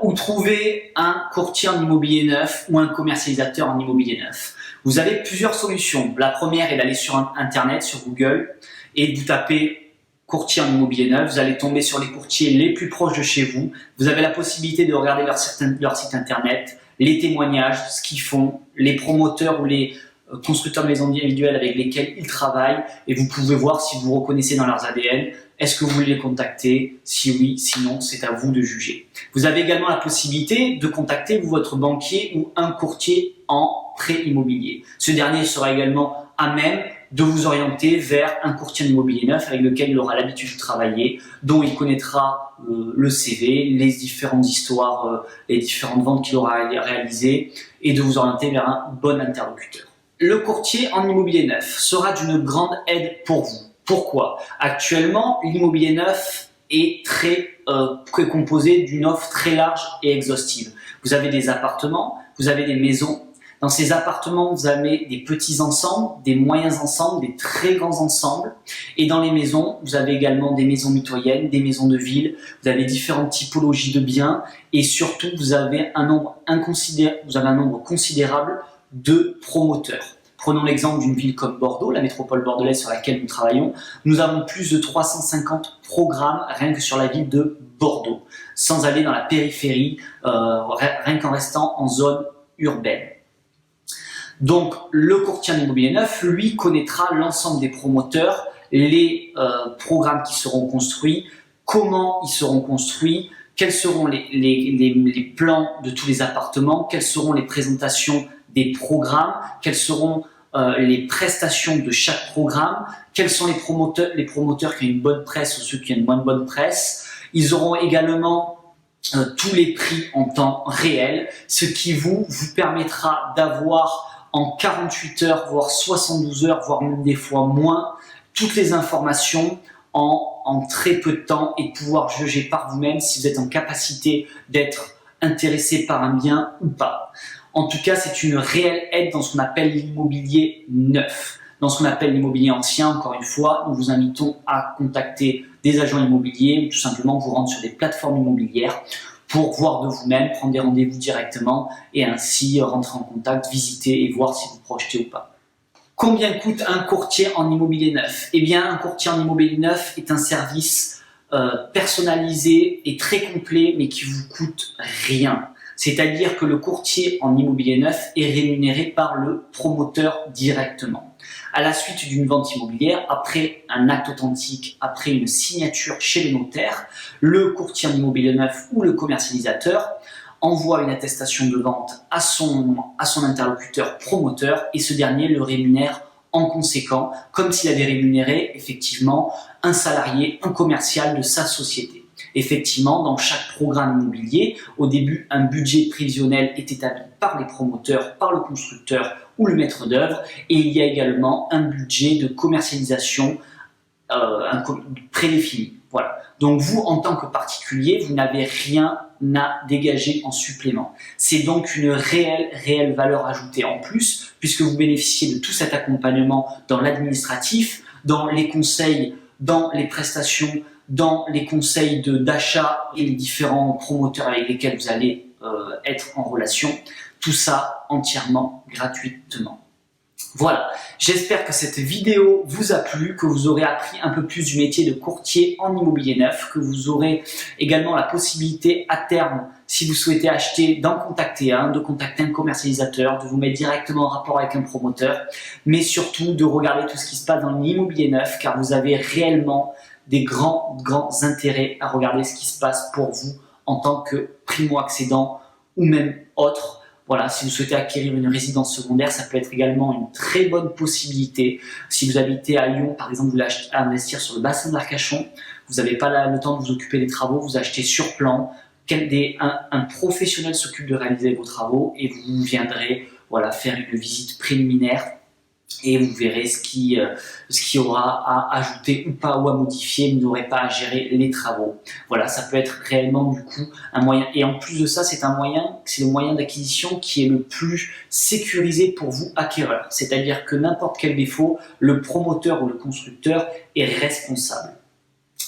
Où trouver un courtier en immobilier neuf ou un commercialisateur en immobilier neuf? Vous avez plusieurs solutions. La première est d'aller sur Internet, sur Google, et vous tapez courtier en immobilier neuf. Vous allez tomber sur les courtiers les plus proches de chez vous. Vous avez la possibilité de regarder leur site Internet, les témoignages, ce qu'ils font, les promoteurs ou les constructeurs de maisons individuelles avec lesquels ils travaillent, et vous pouvez voir si vous vous reconnaissez dans leurs ADN. Est-ce que vous voulez les contacter? Si oui, sinon, c'est à vous de juger. Vous avez également la possibilité de contacter votre banquier ou un courtier en prêt immobilier. Ce dernier sera également à même de vous orienter vers un courtier en immobilier neuf avec lequel il aura l'habitude de travailler, dont il connaîtra le CV, les différentes histoires, les différentes ventes qu'il aura réalisées, et de vous orienter vers un bon interlocuteur. Le courtier en immobilier neuf sera d'une grande aide pour vous. Pourquoi? Actuellement, l'immobilier neuf est composé d'une offre très large et exhaustive. Vous avez des appartements, vous avez des maisons. Dans ces appartements, vous avez des petits ensembles, des moyens ensembles, des très grands ensembles. Et dans les maisons, vous avez également des maisons mitoyennes, des maisons de ville. Vous avez différentes typologies de biens, et surtout, vous avez un nombre considérable de promoteurs. Prenons l'exemple d'une ville comme Bordeaux, la métropole bordelaise sur laquelle nous travaillons. Nous avons plus de 350 programmes rien que sur la ville de Bordeaux, sans aller dans la périphérie, rien qu'en restant en zone urbaine. Donc, le courtier en immobilier neuf, lui, connaîtra l'ensemble des promoteurs, les programmes qui seront construits, comment ils seront construits, quels seront les plans de tous les appartements, quelles seront les présentations des programmes, quelles seront les prestations de chaque programme, quels sont les promoteurs qui ont une bonne presse ou ceux qui ont une moins bonne presse. Ils auront également tous les prix en temps réel, ce qui vous permettra d'avoir en 48 heures, voire 72 heures, voire même des fois moins, toutes les informations en très peu de temps, et de pouvoir juger par vous-même si vous êtes en capacité d'être intéressé par un bien ou pas. En tout cas, c'est une réelle aide dans ce qu'on appelle l'immobilier neuf. Dans ce qu'on appelle l'immobilier ancien, encore une fois, nous vous invitons à contacter des agents immobiliers ou tout simplement vous rendre sur des plateformes immobilières pour voir de vous-même, prendre des rendez-vous directement et ainsi rentrer en contact, visiter et voir si vous projetez ou pas. Combien coûte un courtier en immobilier neuf? Eh bien, un courtier en immobilier neuf est un service personnalisé et très complet, mais qui vous coûte rien. C'est-à-dire que le courtier en immobilier neuf est rémunéré par le promoteur directement. À la suite d'une vente immobilière, après un acte authentique, après une signature chez le notaire, le courtier en immobilier neuf ou le commercialisateur envoie une attestation de vente à son interlocuteur promoteur, et ce dernier le rémunère en conséquent, comme s'il avait rémunéré effectivement un salarié, un commercial de sa société. Effectivement, dans chaque programme immobilier, au début, un budget prévisionnel est établi par les promoteurs, par le constructeur ou le maître d'œuvre, et il y a également un budget de commercialisation prédéfini. Voilà. Donc vous, en tant que particulier, vous n'avez rien à dégager en supplément. C'est donc une réelle valeur ajoutée en plus, puisque vous bénéficiez de tout cet accompagnement dans l'administratif, dans les conseils, dans les prestations, dans les conseils d'achat et les différents promoteurs avec lesquels vous allez être en relation. Tout ça entièrement gratuitement. Voilà, j'espère que cette vidéo vous a plu, que vous aurez appris un peu plus du métier de courtier en immobilier neuf, que vous aurez également la possibilité à terme, si vous souhaitez acheter, d'en contacter un, de contacter un commercialisateur, de vous mettre directement en rapport avec un promoteur, mais surtout de regarder tout ce qui se passe dans l'immobilier neuf, car vous avez réellement des grands intérêts à regarder ce qui se passe pour vous en tant que primo-accédant ou même autre. Voilà, si vous souhaitez acquérir une résidence secondaire, ça peut être également une très bonne possibilité. Si vous habitez à Lyon, par exemple, vous voulez investir sur le bassin de l'Arcachon, vous n'avez pas le temps de vous occuper des travaux, vous achetez sur plan, un professionnel s'occupe de réaliser vos travaux et vous viendrez faire une visite préliminaire et vous verrez ce qu'il y aura à ajouter ou pas, ou à modifier. Vous n'aurez pas à gérer les travaux. Voilà, ça peut être réellement du coup un moyen. Et en plus de ça, c'est le moyen d'acquisition qui est le plus sécurisé pour vous acquéreurs. C'est-à-dire que n'importe quel défaut, le promoteur ou le constructeur est responsable.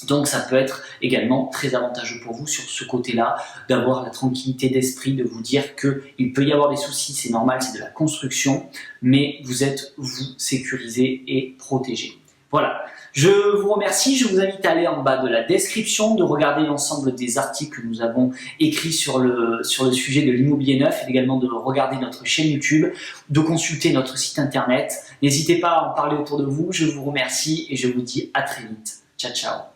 Donc ça peut être également très avantageux pour vous sur ce côté-là, d'avoir la tranquillité d'esprit, de vous dire qu'il peut y avoir des soucis, c'est normal, c'est de la construction, mais vous êtes, vous, sécurisé et protégé. Voilà, je vous remercie, je vous invite à aller en bas de la description, de regarder l'ensemble des articles que nous avons écrits sur le sujet de l'immobilier neuf et également de regarder notre chaîne YouTube, de consulter notre site internet. N'hésitez pas à en parler autour de vous, je vous remercie et je vous dis à très vite. Ciao, ciao.